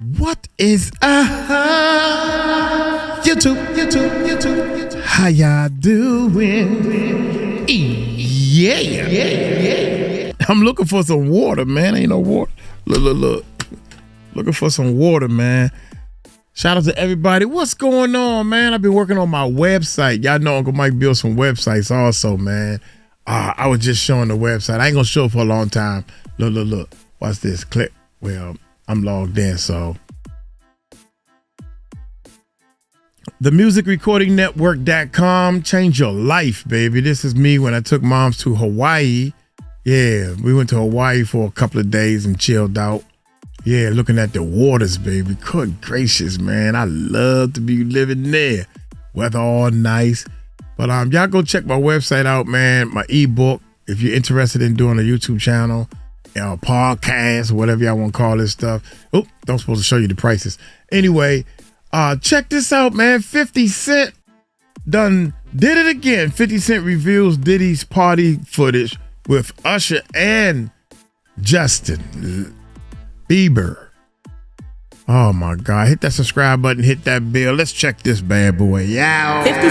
What is YouTube? How y'all doing? Yeah. I'm looking for some water, man. Ain't no water. Look. Looking for some water, man. Shout out to everybody. What's going on, man? I've been working on my website. Y'all know Uncle Mike built some websites also, man. I was just showing the website. I ain't gonna show it for a long time. Look. Watch this. Click. Well, I'm logged in, so. TheMusicRecordingNetwork.com. Change your life, baby. This is me when I took moms to Hawaii. Yeah, we went to Hawaii for a couple of days and chilled out. Yeah, looking at the waters, baby. Good gracious, man. I love to be living there. Weather all nice. But y'all go check my website out, man. My ebook, if you're interested in doing a YouTube channel, podcast, whatever y'all want to call this stuff. Oh, don't supposed to show you the prices. Anyway, check this out, man. 50 Cent did it again. 50 Cent reveals Diddy's party footage with Usher and Justin Bieber. Oh my God. Hit that subscribe button, hit that bell. Let's check this bad boy. Yeah. 50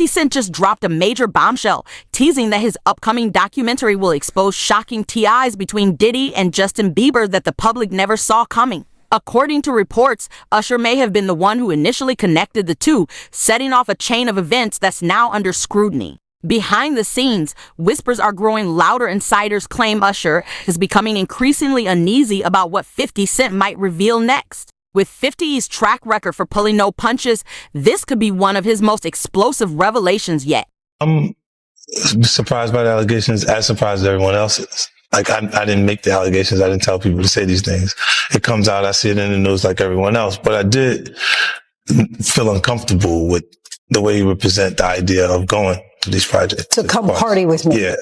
Cent just dropped a major bombshell, teasing that his upcoming documentary will expose shocking TIs between Diddy and Justin Bieber that the public never saw coming. According to reports, Usher may have been the one who initially connected the two, setting off a chain of events that's now under scrutiny. Behind the scenes, whispers are growing louder. Insiders claim Usher is becoming increasingly uneasy about what 50 Cent might reveal next. With 50's track record for pulling no punches, this could be one of his most explosive revelations yet. I'm surprised by the allegations, as surprised as everyone else is. Like, I didn't make the allegations. I didn't tell people to say these things. It comes out, I see it in the news like everyone else. But I did feel uncomfortable with the way he would present the idea of going to these projects. To come party with me. Yeah.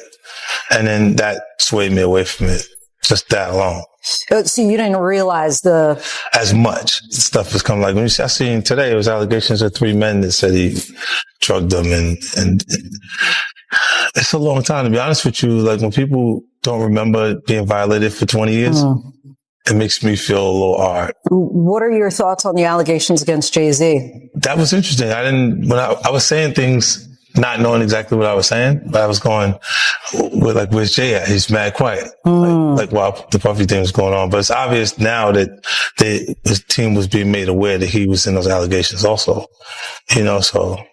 And then that swayed me away from it. Just that alone. So you didn't realize as much stuff was coming. Like when I seen today, it was allegations of 3 men that said he drugged them, and it's a long time, to be honest with you. Like when people don't remember being violated for 20 years, it makes me feel a little odd. What are your thoughts on the allegations against Jay-Z? That was interesting. When I was saying things, not knowing exactly what I was saying, but I was going with like, where's Jay at? He's mad quiet. Like while the Puffy thing was going on. But it's obvious now that his team was being made aware that he was in those allegations also. So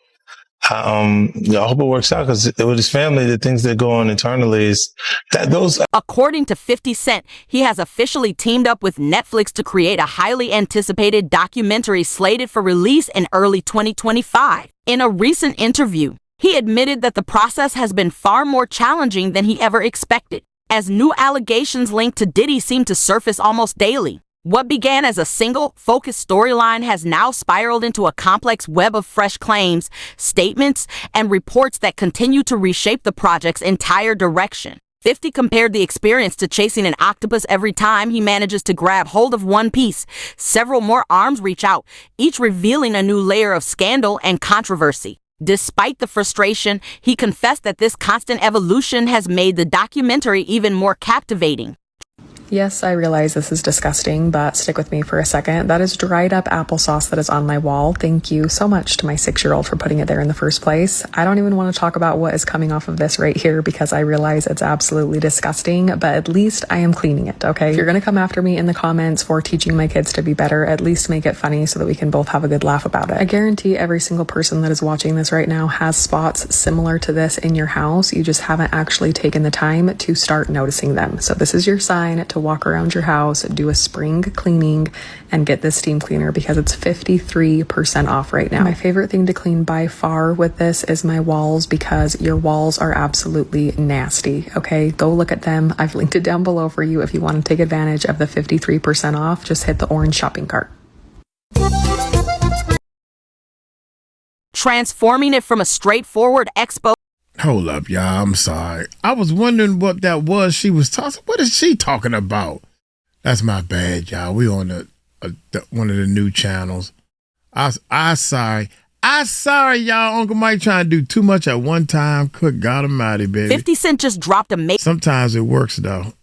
I hope it works out, because with his family, the things that go on internally is that those. According to 50 Cent, he has officially teamed up with Netflix to create a highly anticipated documentary slated for release in early 2025. In a recent interview, he admitted that the process has been far more challenging than he ever expected, as new allegations linked to Diddy seem to surface almost daily. What began as a single, focused storyline has now spiraled into a complex web of fresh claims, statements, and reports that continue to reshape the project's entire direction. 50 compared the experience to chasing an octopus. Every time he manages to grab hold of one piece, several more arms reach out, each revealing a new layer of scandal and controversy. Despite the frustration, he confessed that this constant evolution has made the documentary even more captivating. Yes, I realize this is disgusting, but stick with me for a second. That is dried up applesauce that is on my wall. Thank you so much to my 6-year-old for putting it there in the first place. I don't even want to talk about what is coming off of this right here, because I realize it's absolutely disgusting, but at least I am cleaning it, okay? If you're going to come after me in the comments for teaching my kids to be better, at least make it funny so that we can both have a good laugh about it. I guarantee every single person that is watching this right now has spots similar to this in your house. You just haven't actually taken the time to start noticing them. So this is your sign to walk around your house, do a spring cleaning, and get this steam cleaner, because it's 53% off right now. My favorite thing to clean by far with this is my walls, because your walls are absolutely nasty. Okay, go look at them. I've linked it down below for you if you want to take advantage of the 53% off. Just hit the orange shopping cart. Transforming it from a straightforward expo. Hold up, y'all. I'm sorry. I was wondering what that was she was talking. What is she talking about? That's my bad, y'all. We on one of the new channels. I sorry, y'all. Uncle Mike trying to do too much at one time. Good God Almighty, baby. 50 Cent just dropped a Sometimes it works though.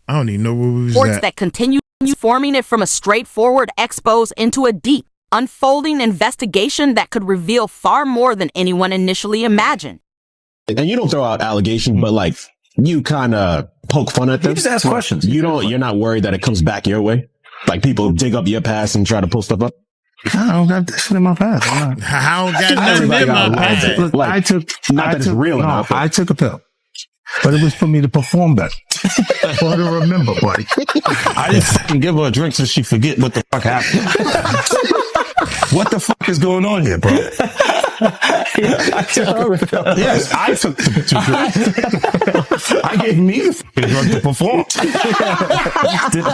I don't even know where we was Reports at. that continue forming it from a straightforward expose into a deep, unfolding investigation that could reveal far more than anyone initially imagined. And you don't throw out allegations, but like you kind of poke fun at them. You just ask questions. You're not worried that it comes back your way. Like people dig up your past and try to pull stuff up. I don't got that shit in my past. I'm not. How got nothing in my past? Look, Like, I took not that it's real enough. I took a pill, but it was for me to perform better. For her to remember, buddy. I didn't fucking give her a drink so she forget what the fuck happened. What the fuck is going on here, bro? Yes, I took the drugs. I gave me the fucking drug to perform.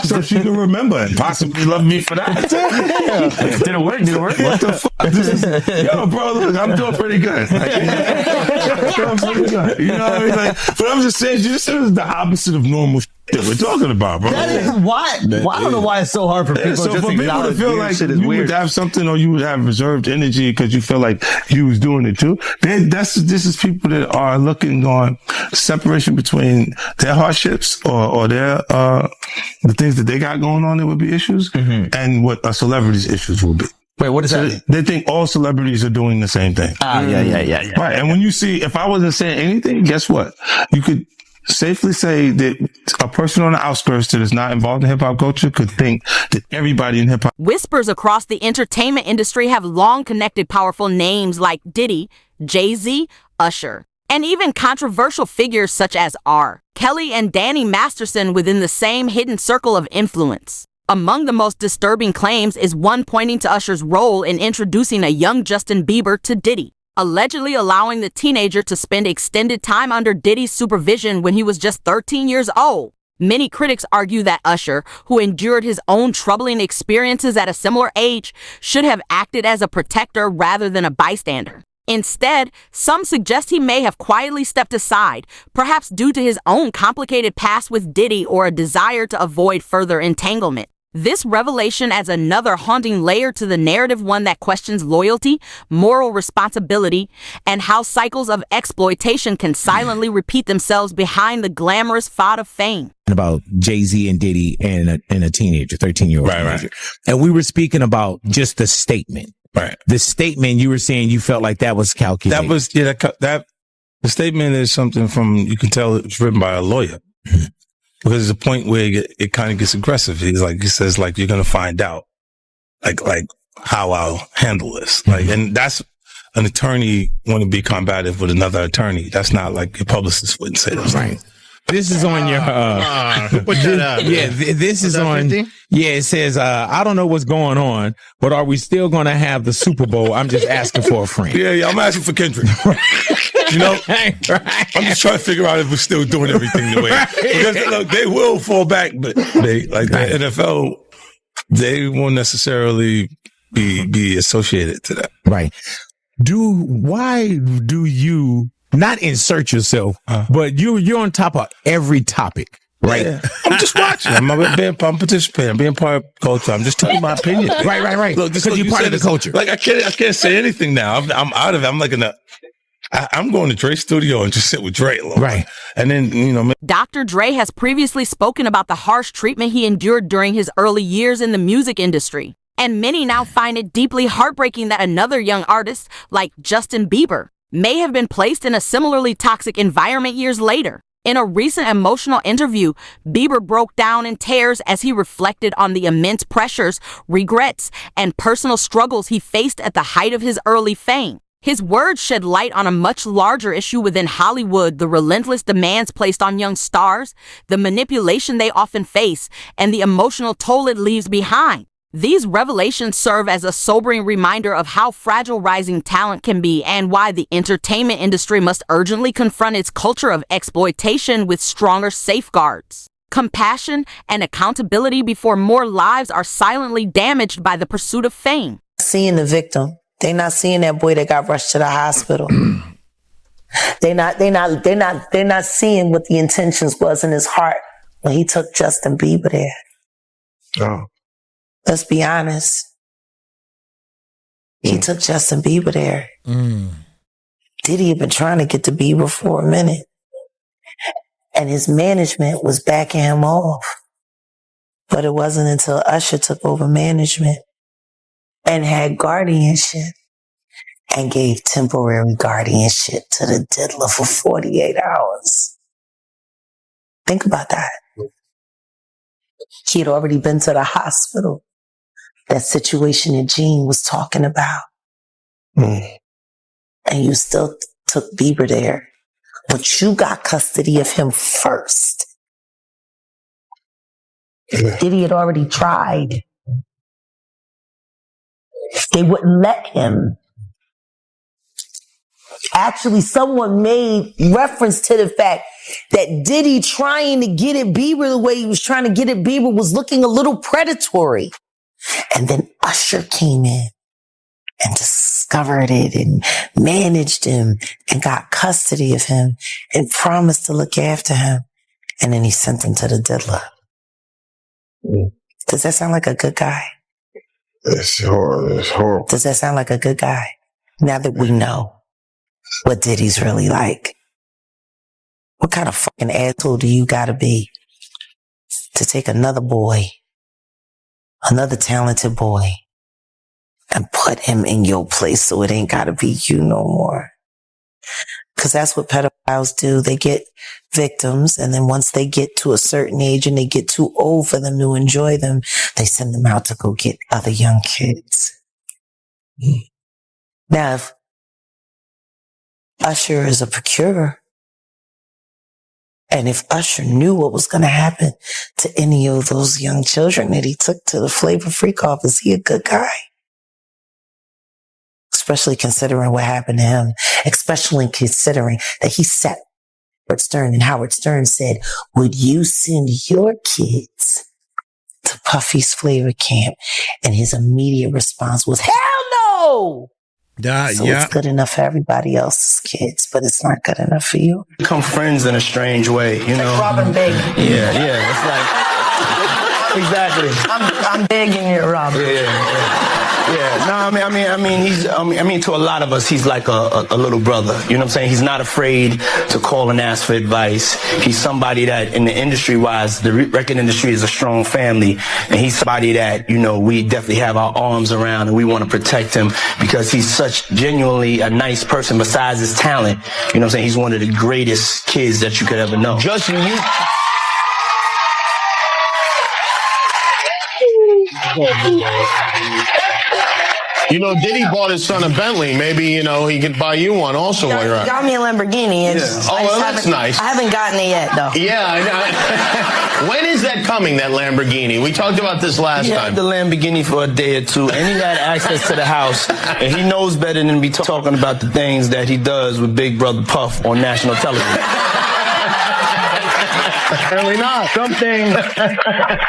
So she can remember and possibly love me for that. Did it work? What the fuck? Yo, bro, look, I'm doing pretty good. You know what I mean? Like, but I'm just saying, this is the opposite of normal shit that we're talking about, bro. That is why. Well, I don't know why it's so hard for people So just for to people to acknowledge feel weird like shit is you weird. would have something or you would have reserved energy because you feel like you was doing it too, this is people that are looking on separation between their hardships or their the things that they got going on that would be issues and what a celebrity's issues will be. Wait, what is So that? they think all celebrities are doing the same thing. Yeah. Right. And when you see, if I wasn't saying anything, guess what? You could safely say that a person on the outskirts that is not involved in hip hop culture could think that everybody in hip hop. Whispers across the entertainment industry have long connected powerful names like Diddy, Jay-Z, Usher, and even controversial figures such as R. Kelly and Danny Masterson within the same hidden circle of influence. Among the most disturbing claims is one pointing to Usher's role in introducing a young Justin Bieber to Diddy, allegedly allowing the teenager to spend extended time under Diddy's supervision when he was just 13 years old. Many critics argue that Usher, who endured his own troubling experiences at a similar age, should have acted as a protector rather than a bystander. Instead, some suggest he may have quietly stepped aside, perhaps due to his own complicated past with Diddy or a desire to avoid further entanglement. This revelation adds another haunting layer to the narrative, one that questions loyalty, moral responsibility, and how cycles of exploitation can silently repeat themselves behind the glamorous facade of fame. About Jay-Z and Diddy and a teenager, 13-year-old teenager. And we were speaking about just the statement. Right. The statement, you were saying you felt like that was calculated. That was, that the statement is something from, you can tell it's written by a lawyer. Because there's a point where it kind of gets aggressive. He says, like, you're going to find out, like how I'll handle this. Like, and that's an attorney want to be combative with another attorney. That's not like your publicist wouldn't say that. Right. This is on your, Put that out. yeah, this is on, 50? yeah, it says, I don't know what's going on, but are we still going to have the Super Bowl? I'm just asking for a friend. Yeah, I'm asking for Kendrick. You know, I'm just trying to figure out if we're still doing everything the way. Because look, they will fall back, but they, like the NFL, they won't necessarily be associated to that. Right. Why do you not insert yourself, but you're on top of every topic, right? Yeah. I'm just watching. I'm participating. I'm being part of culture. I'm just telling my opinion. Right. Look, Because you're part of the culture. Like I can't say anything now. I'm out of it. I'm like I'm going to Dre's studio and just sit with Dre a little. Right. And then, Dr. Dre has previously spoken about the harsh treatment he endured during his early years in the music industry. And many now find it deeply heartbreaking that another young artist, like Justin Bieber, may have been placed in a similarly toxic environment years later. In a recent emotional interview, Bieber broke down in tears as he reflected on the immense pressures, regrets, and personal struggles he faced at the height of his early fame. His words shed light on a much larger issue within Hollywood: the relentless demands placed on young stars, the manipulation they often face, and the emotional toll it leaves behind. These revelations serve as a sobering reminder of how fragile rising talent can be and why the entertainment industry must urgently confront its culture of exploitation with stronger safeguards, compassion, and accountability before more lives are silently damaged by the pursuit of fame. Seeing the victim. They not seeing that boy that got rushed to the hospital. They're not seeing what the intentions was in his heart when he took Justin Bieber there. oh, Let's be honest. He took Justin Bieber there. Diddy had been trying to get to Bieber for a minute. and his management was backing him off. But it wasn't until Usher took over management and had guardianship and gave temporary guardianship to the diddler for 48 hours. Think about that. He had already been to the hospital. That situation that Gene was talking about. And you still took Bieber there. But you got custody of him first. Diddy had already tried. They wouldn't let him. Actually, someone made reference to the fact that Diddy trying to get at Bieber the way he was trying to get at Bieber was looking a little predatory. And then Usher came in and discovered it and managed him and got custody of him and promised to look after him. And then he sent him to the diddler. Does that sound like a good guy? It's horrible. It's horrible. Does that sound like a good guy? Now that we know what Diddy's really like. What kind of fucking asshole do you gotta be to take another boy, another talented boy, and put him in your place so it ain't gotta be you no more? Because that's what pedophiles do. They get victims, and then once they get to a certain age and they get too old for them to enjoy them, they send them out to go get other young kids. Now, if Usher is a procurer, and if Usher knew what was going to happen to any of those young children that he took to the Flavor Freak off, is he a good guy? Especially considering what happened to him, especially considering that he sat Howard Stern, and Howard Stern said, would you send your kids to Puffy's Flavor Camp? And his immediate response was, hell no! So it's good enough for everybody else's kids, but it's not good enough for you. Become friends in a strange way, you know? Like Robin begging. Yeah, it's like, exactly. I'm begging you, Robin. Yeah. No, I mean, to a lot of us, he's like a little brother. You know what I'm saying? He's not afraid to call and ask for advice. He's somebody that, in the industry-wise, the record industry is a strong family, and he's somebody that, you know, we definitely have our arms around, and we want to protect him because he's such genuinely a nice person. Besides his talent, you know what I'm saying? He's one of the greatest kids that you could ever know. Just you. You know, Diddy bought his son a Bentley. Maybe, you know, he could buy you one also while you're out. He got me a Lamborghini. And well, that's nice. I haven't gotten it yet, though. Yeah, I know. When is that coming, that Lamborghini? We talked about this last time. He had the Lamborghini for a day or two, and he had access to the house, and he knows better than to be talking about the things that he does with Big Brother Puff on national television. Apparently not.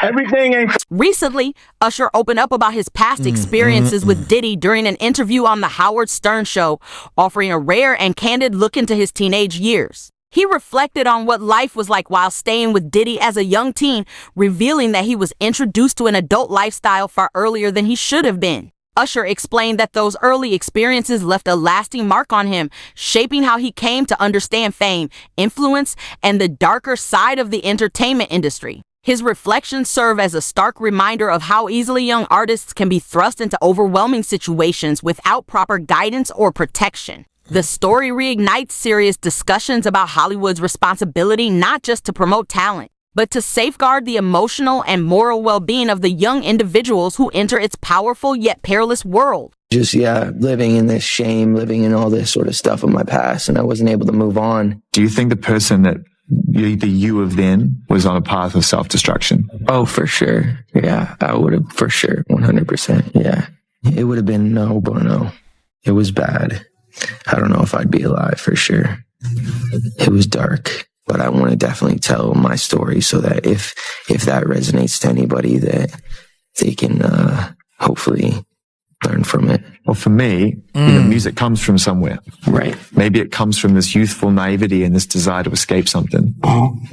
Everything ain't. Recently, Usher opened up about his past experiences with Diddy during an interview on the Howard Stern Show, offering a rare and candid look into his teenage years. He reflected on what life was like while staying with Diddy as a young teen, revealing that he was introduced to an adult lifestyle far earlier than he should have been. Usher explained that those early experiences left a lasting mark on him, shaping how he came to understand fame, influence, and the darker side of the entertainment industry. His reflections serve as a stark reminder of how easily young artists can be thrust into overwhelming situations without proper guidance or protection. The story reignites serious discussions about Hollywood's responsibility not just to promote talent, but to safeguard the emotional and moral well-being of the young individuals who enter its powerful yet perilous world. Just, living in this shame, living in all this sort of stuff of my past, and I wasn't able to move on. Do you think the person that the you of then was on a path of self-destruction? Oh, for sure. Yeah, I would have, for sure, 100%. Yeah. It would have been no bueno. It was bad. I don't know if I'd be alive for sure. It was dark. But I want to definitely tell my story so that if that resonates to anybody, that they can hopefully learn from it. Well, for me, music comes from somewhere. Right. Maybe it comes from this youthful naivety and this desire to escape something.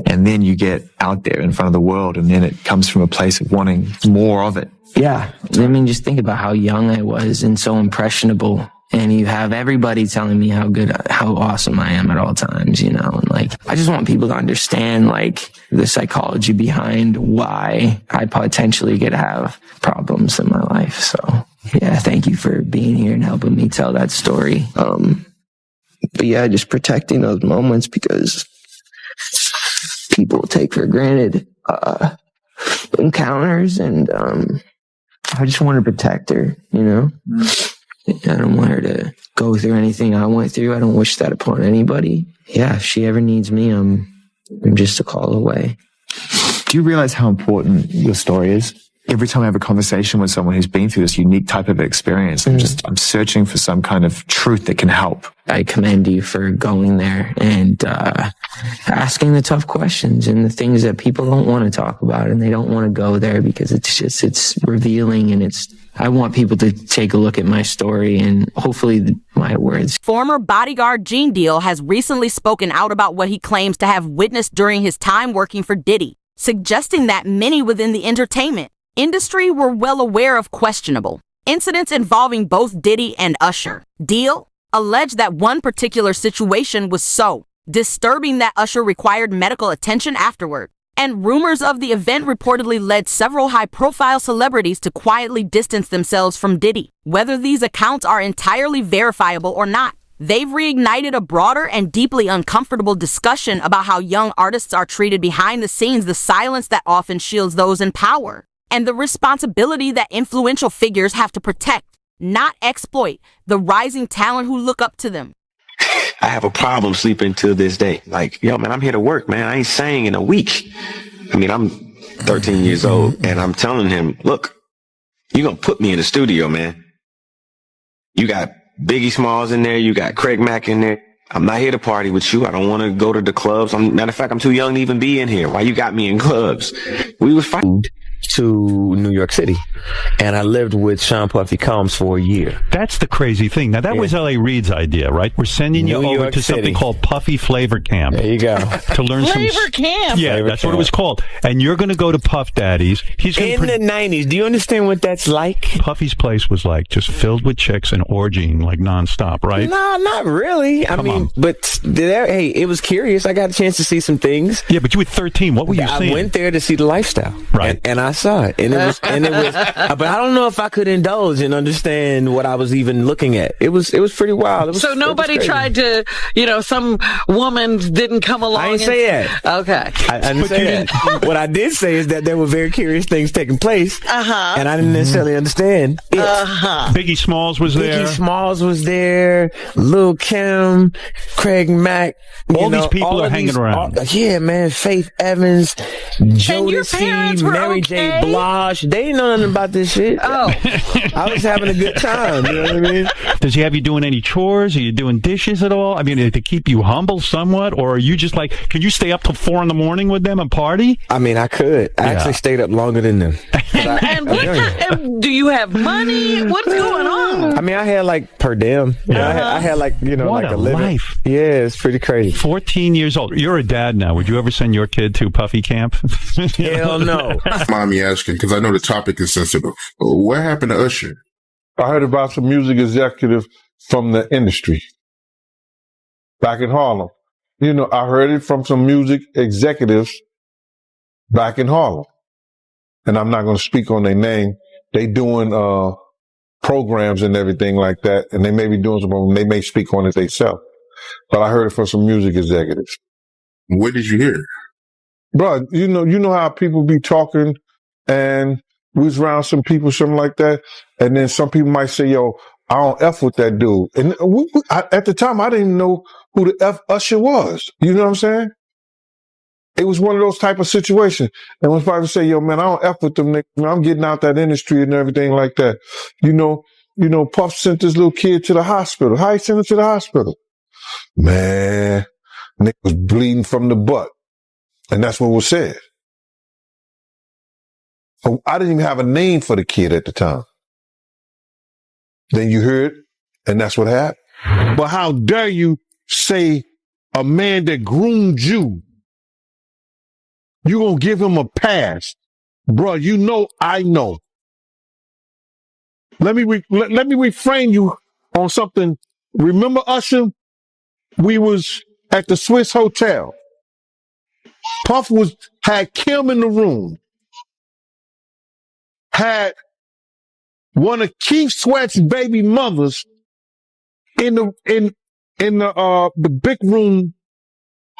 And then you get out there in front of the world, and then it comes from a place of wanting more of it. Yeah. I mean, just think about how young I was and so impressionable. and you have everybody telling me how awesome I am at all times, you know, and like, I just want people to understand like the psychology behind why I potentially could have problems in my life. So yeah, thank you for being here and helping me tell that story. But yeah, just protecting those moments because people take for granted, encounters, and, I just want to protect her, you know? I don't want her to go through anything I went through. I don't wish that upon anybody. Yeah, if she ever needs me, I'm just a call away. Do you realize how important your story is? Every time I have a conversation with someone who's been through this unique type of experience, I'm searching for some kind of truth that can help. I commend you for going there and asking the tough questions and the things that people don't want to talk about, and they don't want to go there because it's revealing, and I want people to take a look at my story and hopefully my words. Former Bodyguard Gene Deal has recently spoken out about what he claims to have witnessed during his time working for Diddy, suggesting that many within the entertainment industry were well aware of questionable incidents involving both Diddy and Usher. Deal alleged that one particular situation was so disturbing that Usher required medical attention afterward, and rumors of the event reportedly led several high-profile celebrities to quietly distance themselves from Diddy. Whether these accounts are entirely verifiable or not, they've reignited a broader and deeply uncomfortable discussion about how young artists are treated behind the scenes, the silence that often shields those in power, and the responsibility that influential figures have to protect, not exploit, the rising talent who look up to them. I have a problem sleeping to this day. Like, yo, man, I'm here to work, man. I ain't sang in a week. I mean, I'm 13 years old, and I'm telling him, look, you're going to put me in the studio, man. You got Biggie Smalls in there. You got Craig Mack in there. I'm not here to party with you. I don't want to go to the clubs. Matter of fact, I'm too young to even be in here. Why you got me in clubs? We was fighting to New York City, and I lived with Sean Puffy Combs for a year. That's the crazy thing. Now, that was L.A. Reid's idea, right? We're sending you over to something called Puffy Flavor Camp. There you go. To learn Flavor Camp? Yeah, that's what it was called. And you're going to go to Puff Daddy's. He's in the 90s. Do you understand what that's like? Puffy's place was like just filled with chicks and orgying like nonstop, right? No, not really. I mean, but hey, it was curious. I got a chance to see some things. Yeah, but you were 13. What were you seeing? I went there to see the lifestyle. Right. And I saw it. And it was, but I don't know if I could indulge and understand what I was even looking at. It was pretty wild. So nobody tried to, some woman didn't come along. I didn't say that. Okay. I didn't say that. What I did say is that there were very curious things taking place. And I didn't necessarily understand it. Biggie Smalls was there. Biggie Smalls was there. Lil' Kim, Craig Mack. All these people are hanging around. Yeah, man. Faith Evans, Jodeci, Mary J. Blige. They ain't know nothing about this shit. Oh. I was having a good time. You know what I mean? Does he have you doing any chores? Are you doing dishes at all? I mean, to keep you humble somewhat? Or are you just like, can you stay up till 4 a.m. with them and party? I mean, I could. I actually stayed up longer than them. And do you have money? What's going on? I mean, I had like per diem. I had like, what like a living. life. Yeah, it's pretty crazy. 14 years old. You're a dad now. Would you ever send your kid to Puffy Camp? Hell no. Mind me asking, because I know the topic is sensitive. What happened to Usher? I heard about some music executive from the industry back in Harlem. I heard it from some music executives back in Harlem. And I'm not going to speak on their name. They doing programs and everything like that. And they may be doing some, they may speak on it themselves. But I heard it from some music executives. What did you hear? Bro, you know how people be talking and we was around some people, something like that. And then some people might say, yo, I don't F with that dude. And at the time, I didn't even know who the F Usher was. You know what I'm saying? It was one of those type of situations. And when people say, yo, man, I don't F with them niggas. I'm getting out that industry and everything like that. Puff sent this little kid to the hospital. How he sent him to the hospital? Man, nigga was bleeding from the butt. And that's what was said. So I didn't even have a name for the kid at the time. Then you heard, and that's what happened. But how dare you say a man that groomed you, you gonna give him a pass? Bro, I know. Let me reframe you on something. Remember Usher? We was at the Swiss Hotel. Puff had Kim in the room. Had one of Keith Sweat's baby mothers in the big room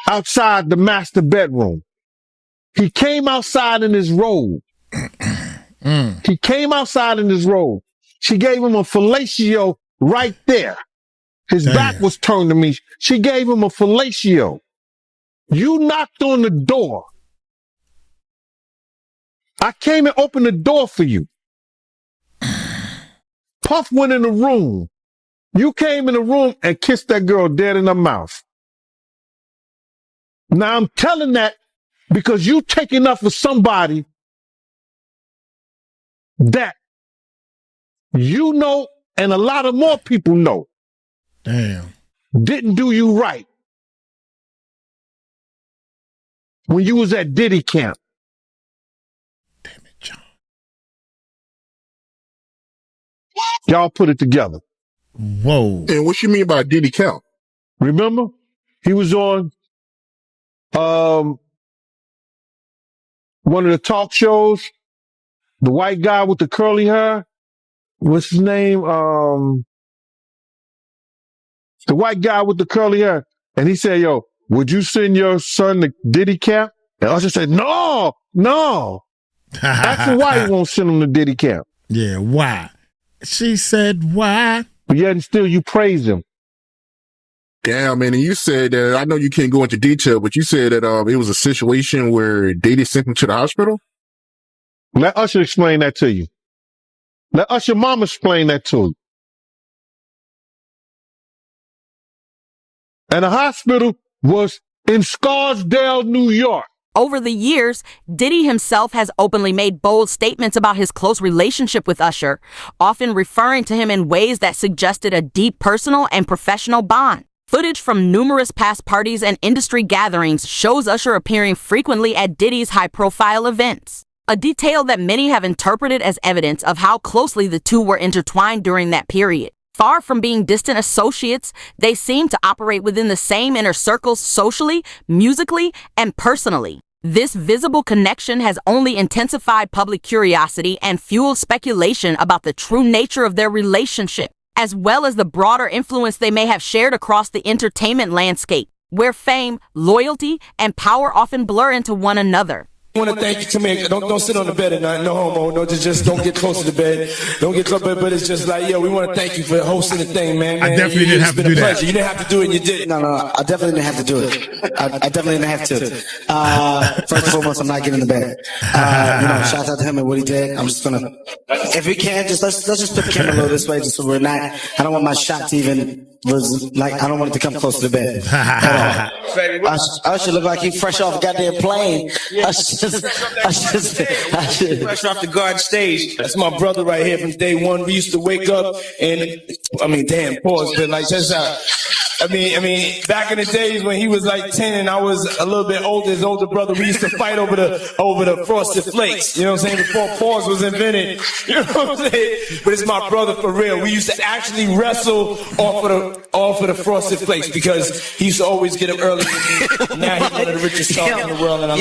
outside the master bedroom. He came outside in his robe. He came outside in his robe. She gave him a fellatio right there. His back was turned to me. She gave him a fellatio. You knocked on the door. I came and opened the door for you. Puff went in the room. You came in the room and kissed that girl dead in her mouth. Now I'm telling that because you taking up for somebody that you know and a lot of more people know. Damn. Didn't do you right. When you was at Diddy camp. Damn it, John. Y'all put it together. Whoa. And what you mean by Diddy camp? Remember? He was on one of the talk shows. The white guy with the curly hair. What's his name? The white guy with the curly hair. And he said, yo, would you send your son to Diddy camp? And Usher said, no. That's why he won't send him to Diddy camp. Yeah, why? She said, why? But yet and still you praise him. Damn, man. And you said that, I know you can't go into detail, but you said that it was a situation where Diddy sent him to the hospital? Let Usher explain that to you. Let Usher mama explain that to you. And the hospital was in Scarsdale, New York. Over the years, Diddy himself has openly made bold statements about his close relationship with Usher, often referring to him in ways that suggested a deep personal and professional bond. Footage from numerous past parties and industry gatherings shows Usher appearing frequently at Diddy's high-profile events, a detail that many have interpreted as evidence of how closely the two were intertwined during that period. Far from being distant associates, they seem to operate within the same inner circles socially, musically, and personally. This visible connection has only intensified public curiosity and fueled speculation about the true nature of their relationship, as well as the broader influence they may have shared across the entertainment landscape, where fame, loyalty, and power often blur into one another. I want to thank you. Come here. Don't sit on the bed at night. No homo. No, just don't get close to the bed. Don't get close. But it's just like, yo, we want to thank you for hosting the thing, man. I definitely didn't have to do that. You didn't have to do it, and you did. No, I definitely didn't have to do it. I definitely didn't have to. First and foremost, I'm not getting in the bed. Shout out to him and what he did. I'm just gonna, if we can, just let's just put the camera a little this way, just so we're not. I don't want my shot to even I don't want it to come close to the bed. I should look like he fresh off a goddamn plane. I should fresh off the guard stage. That's my brother right here from day one. We used to wake up and, pause, but like that's how. I mean, back in the days when he was like 10 and I was a little bit older, his older brother, we used to fight over the Frosted Flakes. You know what I'm saying? Before pause was invented. You know what I'm saying? But it's my brother for real. We used to actually wrestle off of the Frosted Flakes because he used to always get up early. Now he's one of the richest talks in the world. And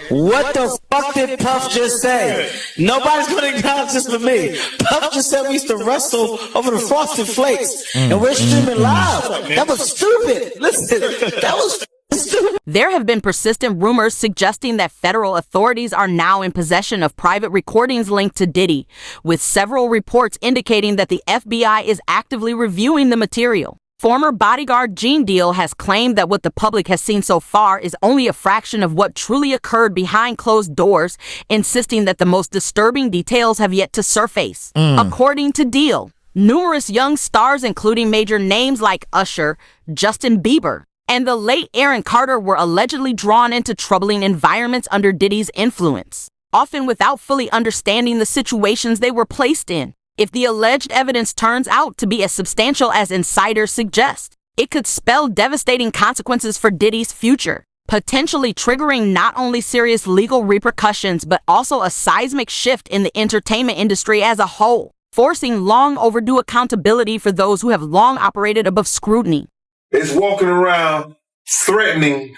what the fuck did Puff just say? Nobody's going to acknowledge this for me. Puff just said we used to wrestle over the Frosted Flakes and we're streaming live. That was stupid. Listen, that was stupid. There have been persistent rumors suggesting that federal authorities are now in possession of private recordings linked to Diddy, with several reports indicating that the FBI is actively reviewing the material. Former Bodyguard Gene Deal has claimed that what the public has seen so far is only a fraction of what truly occurred behind closed doors, insisting that the most disturbing details have yet to surface. According to Deal, numerous young stars, including major names like Usher, Justin Bieber, and the late Aaron Carter, were allegedly drawn into troubling environments under Diddy's influence, often without fully understanding the situations they were placed in. If the alleged evidence turns out to be as substantial as insiders suggest, it could spell devastating consequences for Diddy's future, potentially triggering not only serious legal repercussions but also a seismic shift in the entertainment industry as a whole. forcing long overdue accountability for those who have long operated above scrutiny. Is walking around threatening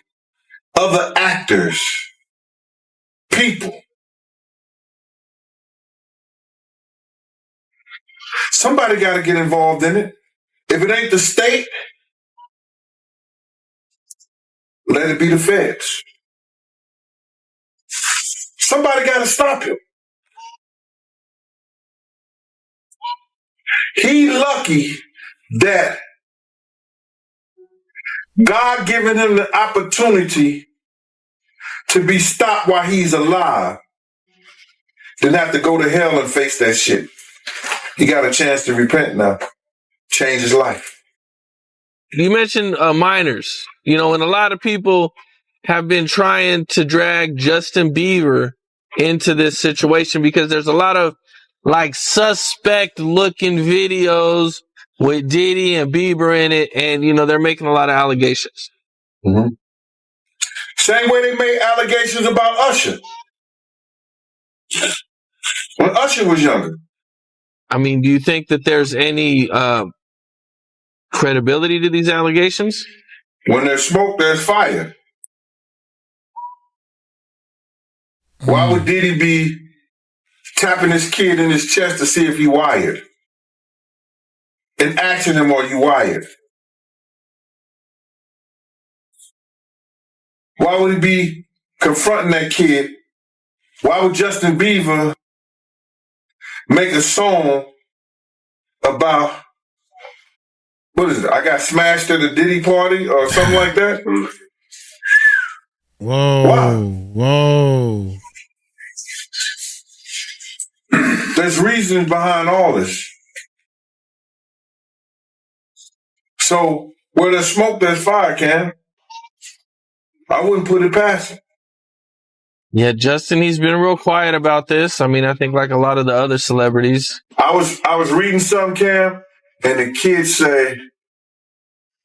other actors, people. Somebody got to get involved in it. If it ain't the state, let it be the feds. Somebody got to stop him. He lucky that God given him the opportunity to be stopped while he's alive, then have to go to hell and face that shit. He got a chance to repent now, change his life. You mentioned minors, and a lot of people have been trying to drag Justin Bieber into this situation because there's a lot of suspect looking videos with Diddy and Bieber in it, and they're making a lot of allegations. Mm-hmm. Same way they made allegations about Usher when Usher was younger. I mean, do you think that there's any credibility to these allegations? When there's smoke, there's fire. Why would Diddy be tapping his kid in his chest to see if he wired? And asking him, are you wired? Why would he be confronting that kid? Why would Justin Bieber make a song about, what is it? I got smashed at a Diddy party or something like that? Whoa. There's reasons behind all this. So where there's smoke, there's fire, Cam. I wouldn't put it past him. Yeah, Justin, he's been real quiet about this. I mean, I think like a lot of the other celebrities. I was reading something, Cam, and the kids say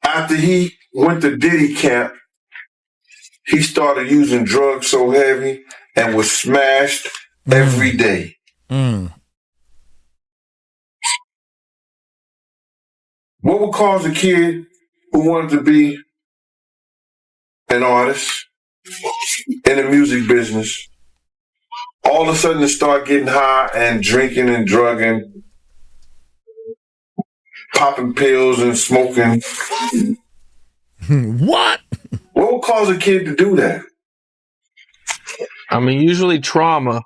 after he went to Diddy camp, he started using drugs so heavy and was smashed every day. What would cause a kid who wanted to be an artist in the music business all of a sudden to start getting high and drinking and drugging, popping pills and smoking? What would cause a kid to do that? I mean, usually trauma.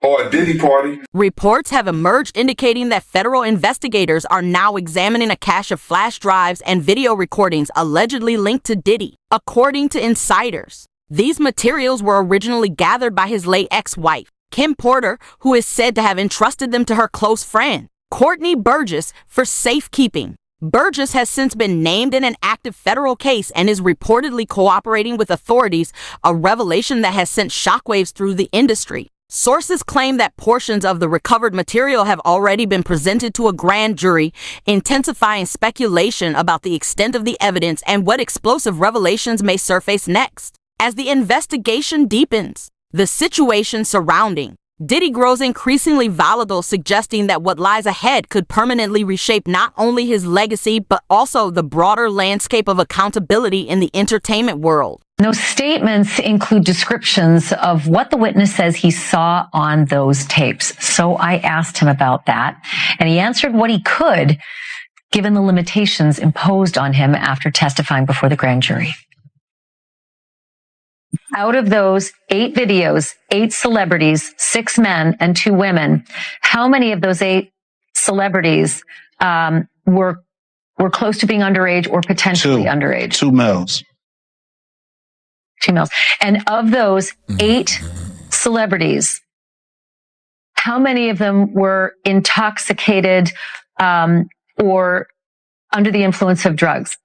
Or a Diddy party. Reports have emerged indicating that federal investigators are now examining a cache of flash drives and video recordings allegedly linked to Diddy. According to insiders, these materials were originally gathered by his late ex-wife, Kim Porter, who is said to have entrusted them to her close friend, Courtney Burgess, for safekeeping. Burgess has since been named in an active federal case and is reportedly cooperating with authorities, a revelation that has sent shockwaves through the industry. Sources claim that portions of the recovered material have already been presented to a grand jury, intensifying speculation about the extent of the evidence and what explosive revelations may surface next. As the investigation deepens, the situation surrounding Diddy grows increasingly volatile, suggesting that what lies ahead could permanently reshape not only his legacy, but also the broader landscape of accountability in the entertainment world. Those statements include descriptions of what the witness says he saw on those tapes. So I asked him about that, and he answered what he could, given the limitations imposed on him after testifying before the grand jury. Out of those 8 videos, 8 celebrities, 6 men and 2 women, how many of those 8 celebrities were close to being underage or potentially underage? 2 males. 2 males. And of those 8 celebrities, how many of them were intoxicated or under the influence of drugs?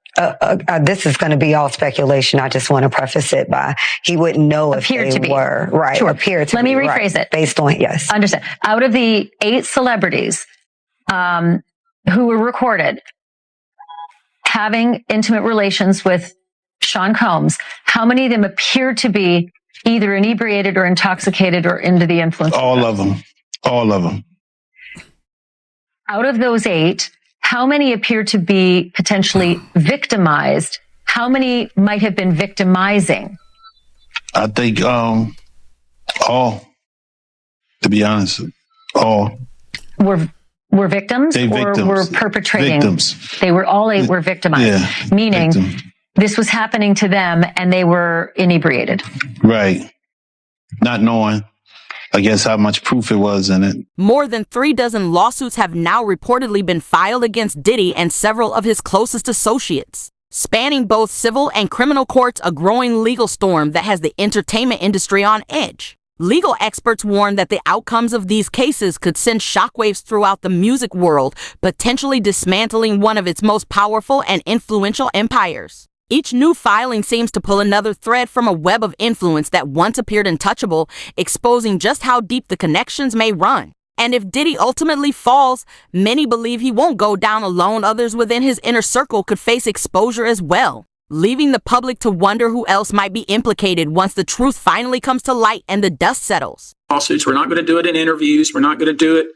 This is going to be all speculation. I just want to preface it by he wouldn't know if they were. Right. Sure. Appear to Let me be, rephrase it. Based on, yes. Understand. Out of the 8 celebrities who were recorded having intimate relations with Sean Combs, how many of them appeared to be either inebriated or intoxicated or under the influence? All of them. All of them. Out of those 8, how many appear to be potentially victimized? How many might have been victimizing? I think all, to be honest, all. Were victims or were perpetrating? Victims. They were all 8 were victimized, meaning this was happening to them and they were inebriated. Right. Not knowing, I guess, how much proof it was in it. More than 36 lawsuits have now reportedly been filed against Diddy and several of his closest associates. Spanning both civil and criminal courts, a growing legal storm that has the entertainment industry on edge. Legal experts warn that the outcomes of these cases could send shockwaves throughout the music world, potentially dismantling one of its most powerful and influential empires. Each new filing seems to pull another thread from a web of influence that once appeared untouchable, exposing just how deep the connections may run. And if Diddy ultimately falls, many believe he won't go down alone. Others within his inner circle could face exposure as well, leaving the public to wonder who else might be implicated once the truth finally comes to light and the dust settles. Lawsuits, we're not going to do it in interviews. We're not going to do it,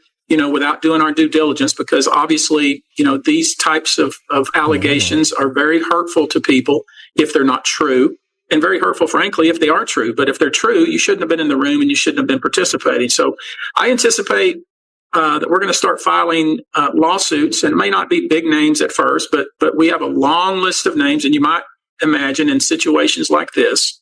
without doing our due diligence, because obviously, these types of allegations are very hurtful to people if they're not true, and very hurtful, frankly, if they are true. But if they're true, you shouldn't have been in the room and you shouldn't have been participating. So I anticipate that we're going to start filing lawsuits, and it may not be big names at first, but we have a long list of names. And you might imagine in situations like this,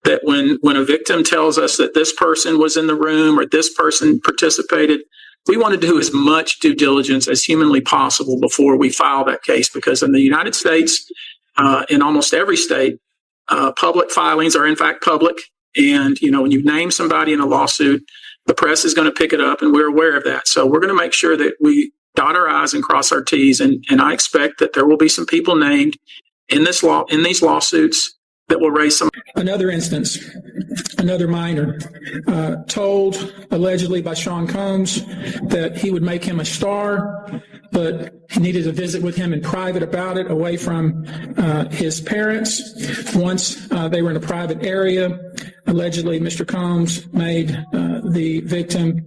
that when a victim tells us that this person was in the room or this person participated, we want to do as much due diligence as humanly possible before we file that case, because in the United States, in almost every state, public filings are in fact public. And, when you name somebody in a lawsuit, the press is going to pick it up, and we're aware of that. So we're going to make sure that we dot our I's and cross our T's. And I expect that there will be some people named in these lawsuits that will raise some. Another instance, another minor, told allegedly by Sean Combs that he would make him a star, but he needed to visit with him in private about it, away from his parents. Once they were in a private area, allegedly Mr. Combs made the victim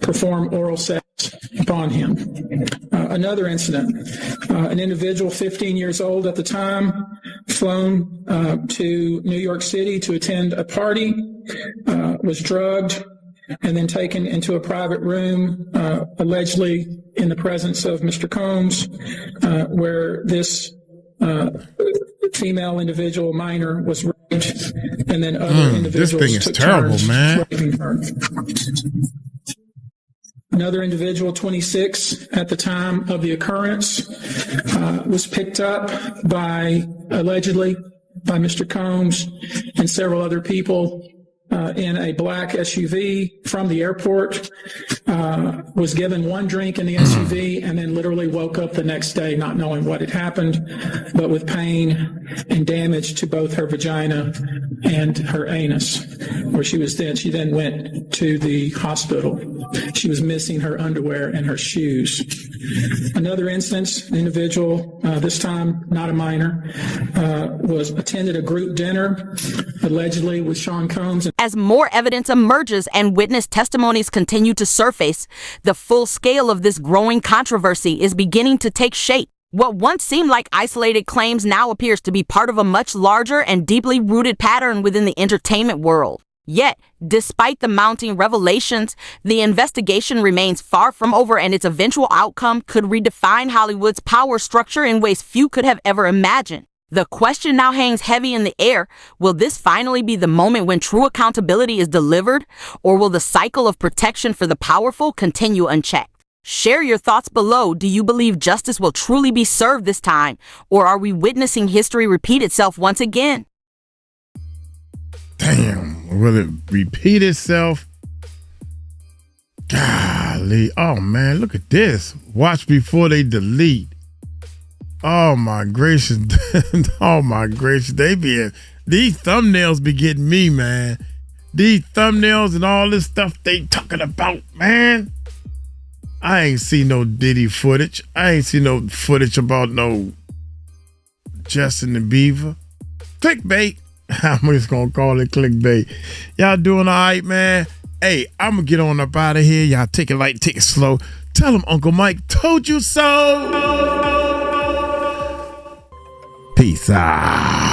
perform oral sex upon him. Another incident, an individual 15 years old at the time, flown to New York City to attend a party, was drugged, and then taken into a private room, allegedly in the presence of Mr. Combs, where this female individual, minor, was raped, and then other individuals this thing is took terrible, turns man. raping her. Another individual, 26 at the time of the occurrence, was picked up allegedly by Mr. Combs and several other people in a black SUV from the airport, was given one drink in the SUV, and then literally woke up the next day not knowing what had happened, but with pain and damage to both her vagina and her anus, where she then went to the hospital. She was missing her underwear and her shoes. Another instance, an individual, this time not a minor, attended a group dinner, allegedly with Sean Combs. As more evidence emerges and witness testimonies continue to surface, the full scale of this growing controversy is beginning to take shape. What once seemed like isolated claims now appears to be part of a much larger and deeply rooted pattern within the entertainment world. Yet, despite the mounting revelations, the investigation remains far from over, and its eventual outcome could redefine Hollywood's power structure in ways few could have ever imagined. The question now hangs heavy in the air. Will this finally be the moment when true accountability is delivered, or will the cycle of protection for the powerful continue unchecked? Share your thoughts below. Do you believe justice will truly be served this time, or are we witnessing history repeat itself once again? Damn, will it repeat itself? Golly. Oh, man, look at this. Watch before they delete. Oh, my gracious. Oh, my gracious. These thumbnails be getting me, man. These thumbnails and all this stuff they talking about, man. I ain't seen no Diddy footage. I ain't seen no footage about no Justin and Bieber. Clickbait. I'm just gonna call it clickbait. Y'all doing all right, man? Hey, I'm gonna get on up out of here. Y'all take it light, take it slow. Tell him Uncle Mike told you so. Peace out.